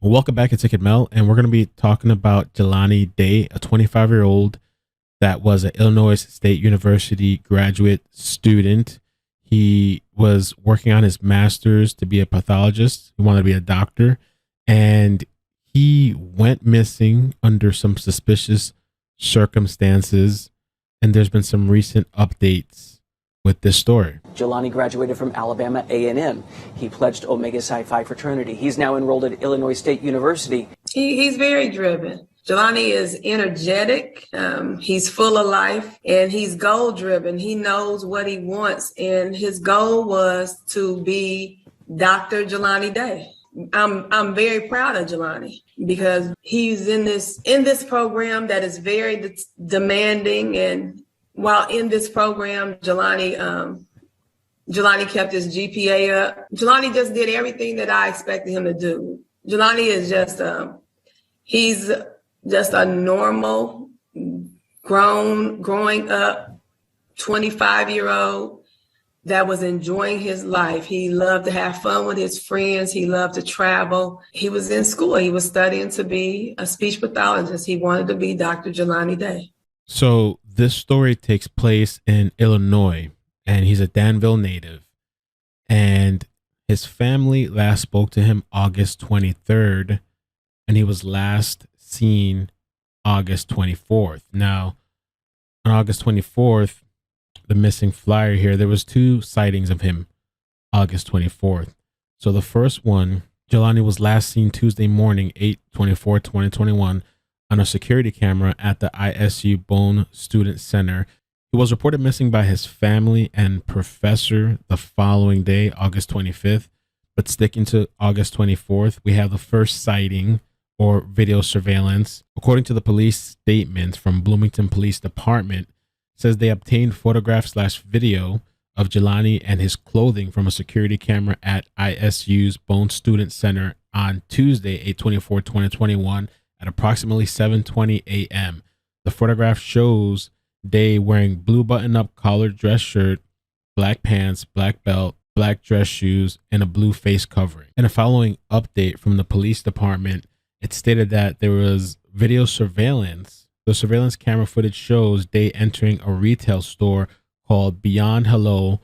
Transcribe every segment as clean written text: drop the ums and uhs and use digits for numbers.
Well, welcome back to iCkEdMeL, and we're going to be talking about Jelani Day, a 25-year-old that was an Illinois State University graduate student. He was working on his master's to be a pathologist. He wanted to be a doctor, and he went missing under some suspicious circumstances. And there's been some recent updates with this story. Jelani graduated from Alabama A&M. He pledged Omega Psi Phi fraternity. He's now enrolled at Illinois State University. He's very driven. Jelani is energetic. He's full of life, and he's goal driven. He knows what he wants, and his goal was to be Dr. Jelani Day. I'm very proud of Jelani because he's in this program that is very demanding. And while in this program, Jelani kept his GPA up. Jelani just did everything that I expected him to do. Jelani is just he's just a normal, growing up 25-year-old that was enjoying his life. He loved to have fun with his friends. He loved to travel. He was in school. He was studying to be a speech pathologist. He wanted to be Dr. Jelani Day. So this story takes place in Illinois, and he's a Danville native. And his family last spoke to him August 23rd, and he was last seen August 24th. Now, on August 24th, the missing flyer here, there was two sightings of him August 24th. So the first one, Jelani was last seen Tuesday morning, 8/24/2021, on a security camera at the ISU Bone Student Center. He was reported missing by his family and professor the following day, August 25th. But sticking to August 24th, we have the first sighting or video surveillance. According to the police statement from Bloomington Police Department, says they obtained photograph/video of Jelani and his clothing from a security camera at ISU's Bone Student Center on Tuesday, 8/24/2021 at approximately 7:20 a.m. The photograph shows Day wearing blue button-up collared dress shirt, black pants, black belt, black dress shoes, and a blue face covering. In a following update from the police department, it stated that there was video surveillance. The surveillance camera footage shows Day entering a retail store called Beyond Hello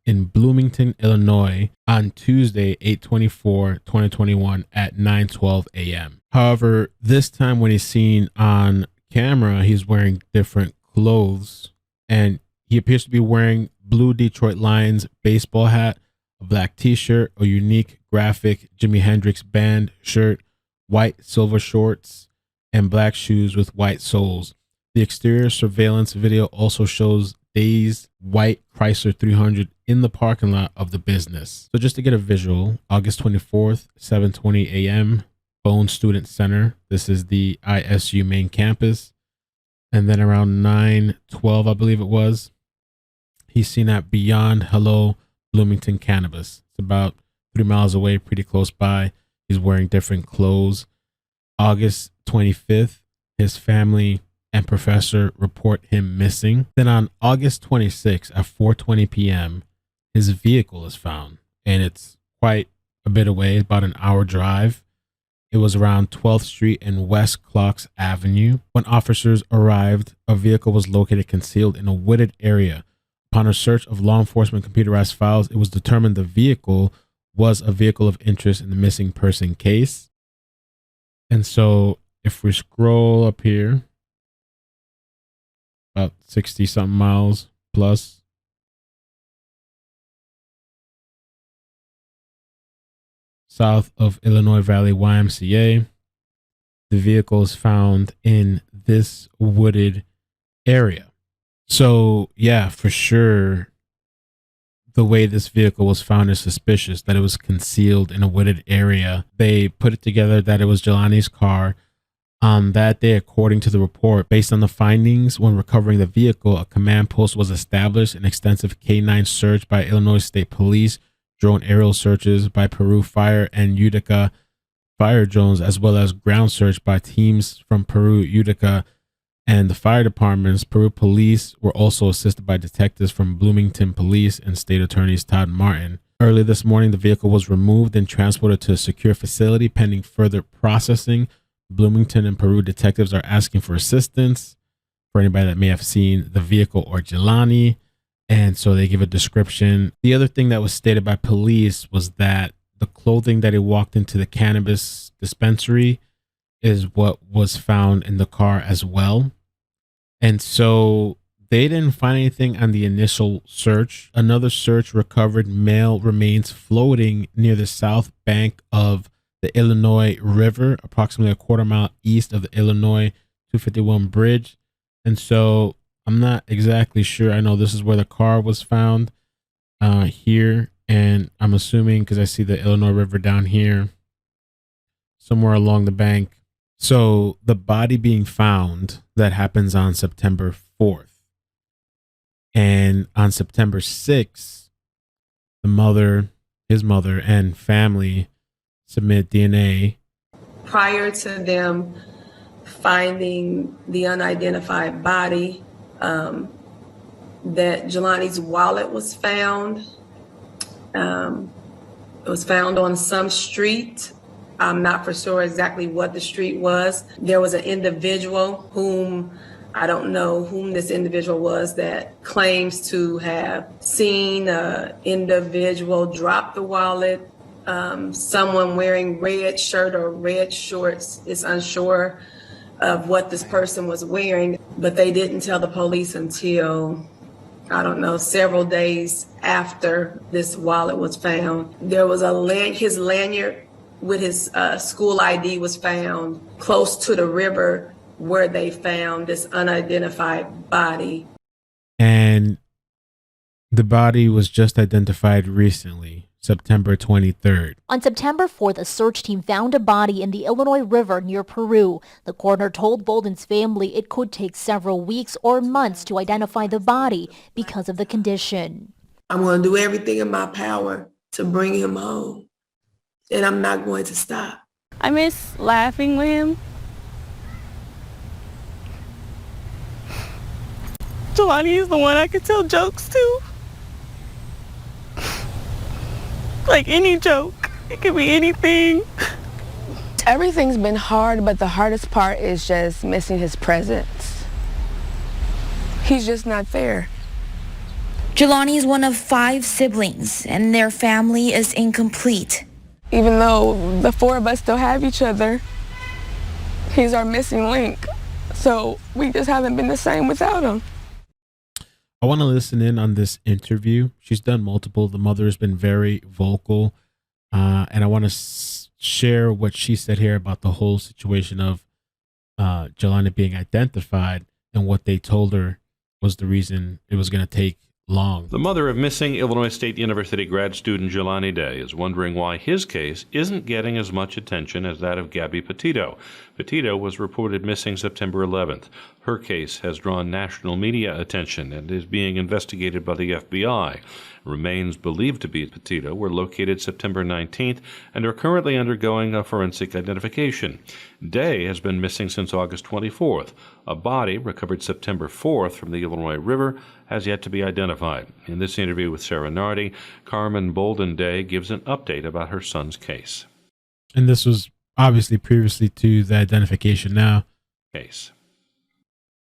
in Bloomington, Illinois on Tuesday, 8/24/2021 at 9:12 a.m. However, this time when he's seen on camera, he's wearing different clothes, and he appears to be wearing blue Detroit Lions baseball hat, a black t-shirt, a unique graphic Jimi Hendrix band shirt, white silver shorts, and black shoes with white soles. The exterior surveillance video also shows Day's white Chrysler 300 in the parking lot of the business. So just to get a visual, August 24th, 7:20 a.m., Bone Student Center. This is the ISU main campus. And then around 9:12, I believe it was, he's seen at Beyond Hello Bloomington Cannabis. It's about 3 miles away, pretty close by. He's wearing different clothes. August 25th, his family and professor report him missing. Then on August 26th at 4:20 p.m., his vehicle is found, and it's quite a bit away, about an hour drive. It was around 12th Street and West Clocks Avenue. When officers arrived, a vehicle was located concealed in a wooded area. Upon a search of law enforcement computerized files, it was determined the vehicle was a vehicle of interest in the missing person case. And so if we scroll up here, about 60 something miles plus, south of Illinois Valley YMCA, the vehicle is found in this wooded area. So yeah, for sure, the way this vehicle was found is suspicious, that it was concealed in a wooded area. They put it together that it was Jelani's car. That day, according to the report, based on the findings when recovering the vehicle, a command post was established, an extensive K-9 search by Illinois State Police, drone aerial searches by Peru Fire and Utica Fire drones, as well as ground search by teams from Peru, Utica, and the fire departments. Peru police were also assisted by detectives from Bloomington Police and State Attorneys Todd Martin. Early this morning, the vehicle was removed and transported to a secure facility pending further processing. Bloomington and Peru detectives are asking for assistance for anybody that may have seen the vehicle or Jelani. And so they give a description. The other thing that was stated by police was that the clothing that he walked into the cannabis dispensary is what was found in the car as well. And so they didn't find anything on the initial search. Another search recovered male remains floating near the south bank of the Illinois River, approximately a quarter mile east of the Illinois 251 bridge. And so I'm not exactly sure. I know this is where the car was found here. And I'm assuming, because I see the Illinois River down here, somewhere along the bank. So the body being found, that happens on September 4th. And on September 6th, his mother and family submit DNA. Prior to them finding the unidentified body, that Jelani's wallet was found. It was found on some street. I'm not for sure exactly what the street was. There was an individual whom I don't know whom this individual was that claims to have seen an individual drop the wallet. Someone wearing red shirt or red shorts is unsure of what this person was wearing, but they didn't tell the police until, I don't know, several days after this wallet was found. There was his lanyard with his school ID was found close to the river where they found this unidentified body. And the body was just identified recently, September 23rd. On September 4th, a search team found a body in the Illinois River near Peru. The coroner told Bolden's family it could take several weeks or months to identify the body because of the condition. I'm going to do everything in my power to bring him home, and I'm not going to stop. I miss laughing with him. Jelani is the one I could tell jokes to. Like any joke. It could be anything. Everything's been hard, but the hardest part is just missing his presence. He's just not there. Jelani is one of 5 siblings, and their family is incomplete. Even though the 4 of us still have each other, he's our missing link. So we just haven't been the same without him. I want to listen in on this interview. She's done multiple. The mother has been very vocal. And I want to share what she said here about the whole situation of Jelani being identified and what they told her was the reason it was going to take long. The mother of missing Illinois State University grad student Jelani Day is wondering why his case isn't getting as much attention as that of Gabby Petito. Petito was reported missing September 11th. Her case has drawn national media attention and is being investigated by the FBI. Remains believed to be Petito were located September 19th and are currently undergoing a forensic identification. Day has been missing since August 24th. A body recovered September 4th from the Illinois River has yet to be identified. In this interview with Sarah Nardi, Carmen Bolden Day gives an update about her son's case. And this was obviously previously to the identification now. Case.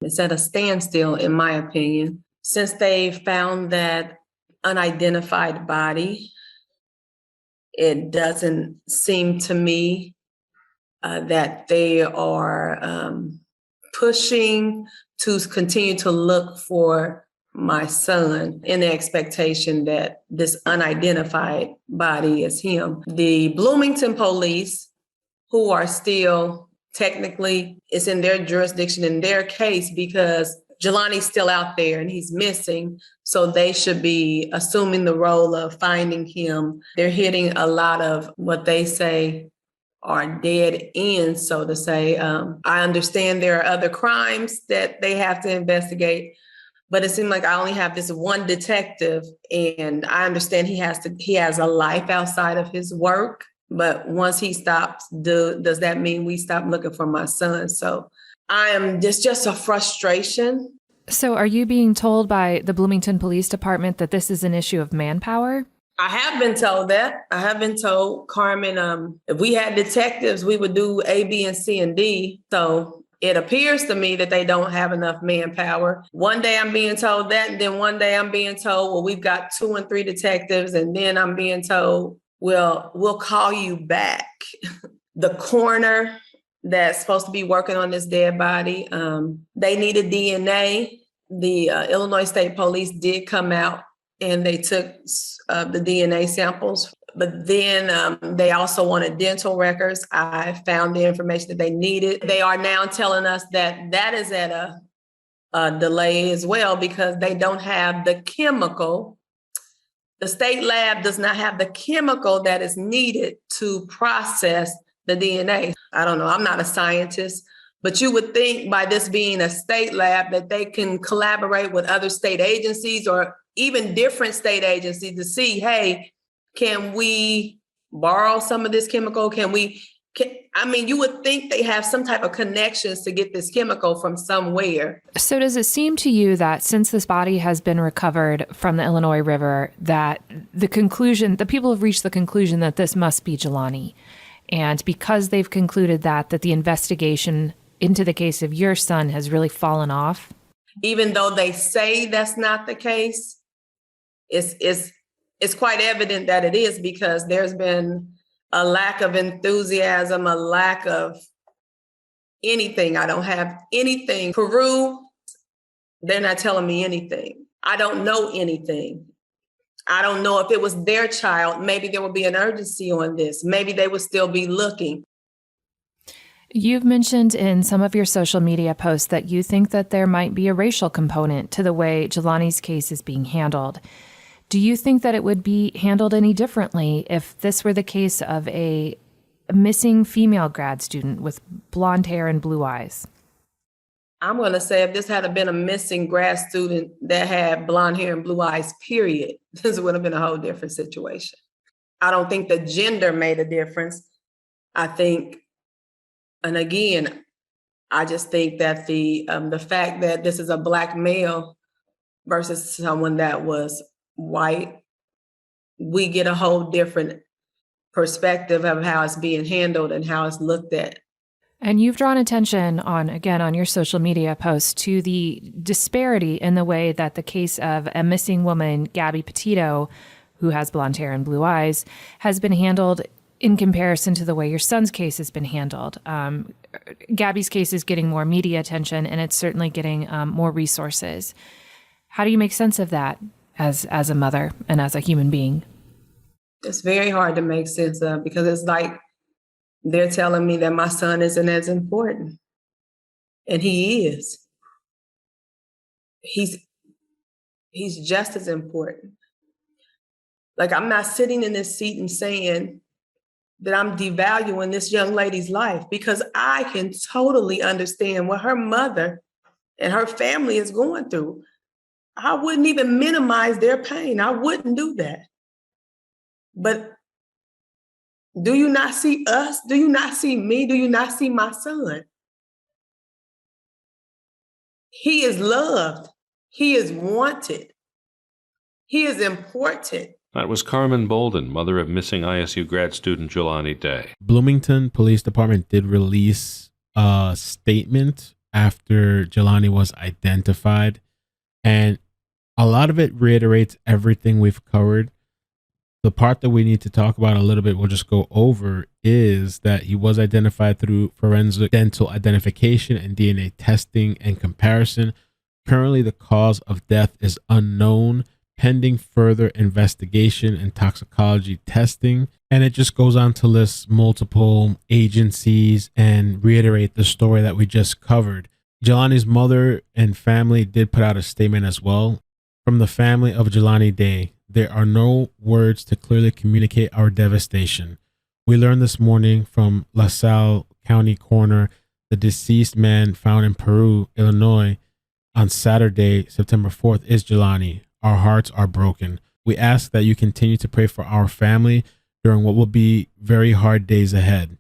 It's at a standstill, in my opinion, since they found that unidentified body. It doesn't seem to me that they are pushing to continue to look for my son in the expectation that this unidentified body is him. The Bloomington police, who are still technically, it's in their jurisdiction in their case because Jelani's still out there and he's missing. So they should be assuming the role of finding him. They're hitting a lot of what they say are dead ends, so to say. I understand there are other crimes that they have to investigate, but it seemed like I only have this one detective, and I understand he has a life outside of his work. But once he stops, does that mean we stop looking for my son? So there's just a frustration. So are you being told by the Bloomington Police Department that this is an issue of manpower? I have been told that. I have been told, Carmen, if we had detectives, we would do A, B, and C, and D. So it appears to me that they don't have enough manpower. One day I'm being told that, and then one day I'm being told, well, we've got 2 and 3 detectives, and then I'm being told, well, we'll call you back. The coroner that's supposed to be working on this dead body, they needed DNA. The Illinois State Police did come out and they took the DNA samples, but then they also wanted dental records. I found the information that they needed. They are now telling us that that is at a delay as well because they don't have the chemical. The state lab does not have the chemical that is needed to process the DNA. I don't know, I'm not a scientist, but you would think by this being a state lab that they can collaborate with other state agencies or even different state agencies to see, hey, can we borrow some of this chemical? You would think they have some type of connections to get this chemical from somewhere. So does it seem to you that since this body has been recovered from the Illinois River, that the people have reached the conclusion that this must be Jelani? And because they've concluded that the investigation into the case of your son has really fallen off? Even though they say that's not the case, it's quite evident that it is because there's been a lack of enthusiasm, a lack of anything. I don't have anything. Peru, they're not telling me anything. I don't know anything. I don't know if it was their child. Maybe there would be an urgency on this. Maybe they would still be looking. You've mentioned in some of your social media posts that you think that there might be a racial component to the way Jelani's case is being handled. Do you think that it would be handled any differently if this were the case of a missing female grad student with blonde hair and blue eyes? I'm going to say if this had been a missing grad student that had blonde hair and blue eyes, period, this would have been a whole different situation. I don't think the gender made a difference. I think, and again, I just think that the fact that this is a Black male versus someone that was white, we get a whole different perspective of how it's being handled and how it's looked at. And you've drawn attention on your social media posts to the disparity in the way that the case of a missing woman, Gabby Petito, who has blonde hair and blue eyes, has been handled in comparison to the way your son's case has been handled. Gabby's case is getting more media attention and it's certainly getting more resources. How do you make sense of that as a mother and as a human being? It's very hard to make sense of because it's like they're telling me that my son isn't as important. And he is. He's just as important. Like, I'm not sitting in this seat and saying that I'm devaluing this young lady's life because I can totally understand what her mother and her family is going through. I wouldn't even minimize their pain. I wouldn't do that. But do you not see us? Do you not see me? Do you not see my son? He is loved. He is wanted. He is important. That was Carmen Bolden, mother of missing ISU grad student Jelani Day. Bloomington Police Department did release a statement after Jelani was identified, and a lot of it reiterates everything we've covered. The part that we need to talk about a little bit, we'll just go over, is that he was identified through forensic dental identification and DNA testing and comparison. Currently, the cause of death is unknown, pending further investigation and toxicology testing. And it just goes on to list multiple agencies and reiterate the story that we just covered. Jelani's mother and family did put out a statement as well. From the family of Jelani Day, there are no words to clearly communicate our devastation. We learned this morning from LaSalle County Coroner the deceased man found in Peru, Illinois, on Saturday, September 4th, is Jelani. Our hearts are broken. We ask that you continue to pray for our family during what will be very hard days ahead.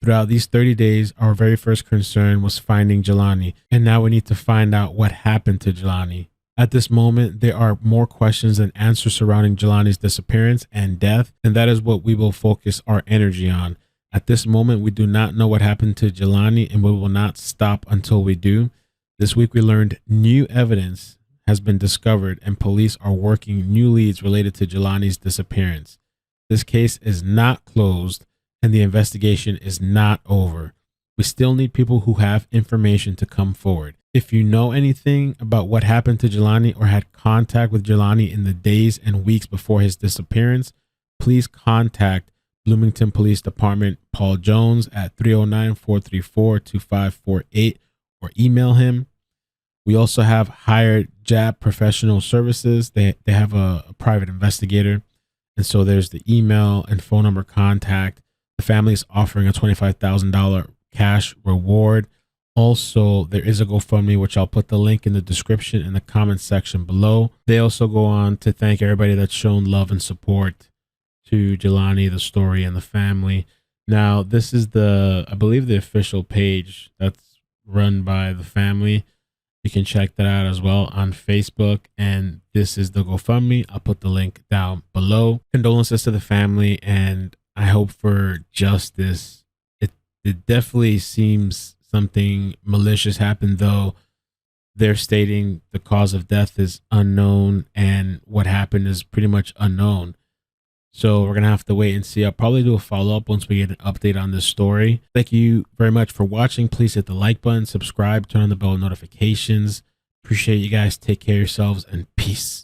Throughout these 30 days, our very first concern was finding Jelani, and now we need to find out what happened to Jelani. At this moment, there are more questions than answers surrounding Jelani's disappearance and death, and that is what we will focus our energy on. At this moment, we do not know what happened to Jelani, and we will not stop until we do. This week, we learned new evidence has been discovered, and police are working new leads related to Jelani's disappearance. This case is not closed, and the investigation is not over. We still need people who have information to come forward. If you know anything about what happened to Jelani or had contact with Jelani in the days and weeks before his disappearance, please contact Bloomington Police Department Paul Jones at 309-434-2548 or email him. We also have hired JAB Professional Services. They have a private investigator. And so there's the email and phone number contact. The family is offering a $25,000 cash reward. Also, there is a GoFundMe, which I'll put the link in the description in the comment section below. They also go on to thank everybody that's shown love and support to Jelani, the story, and the family. Now, this is I believe the official page that's run by the family. You can check that out as well on Facebook. And this is the GoFundMe. I'll put the link down below. Condolences to the family, and I hope for justice. It definitely seems something malicious happened, though they're stating the cause of death is unknown and what happened is pretty much unknown. So we're going to have to wait and see. I'll probably do a follow-up once we get an update on this story. Thank you very much for watching. Please hit the like button, subscribe, turn on the bell notifications. Appreciate you guys. Take care of yourselves, and peace.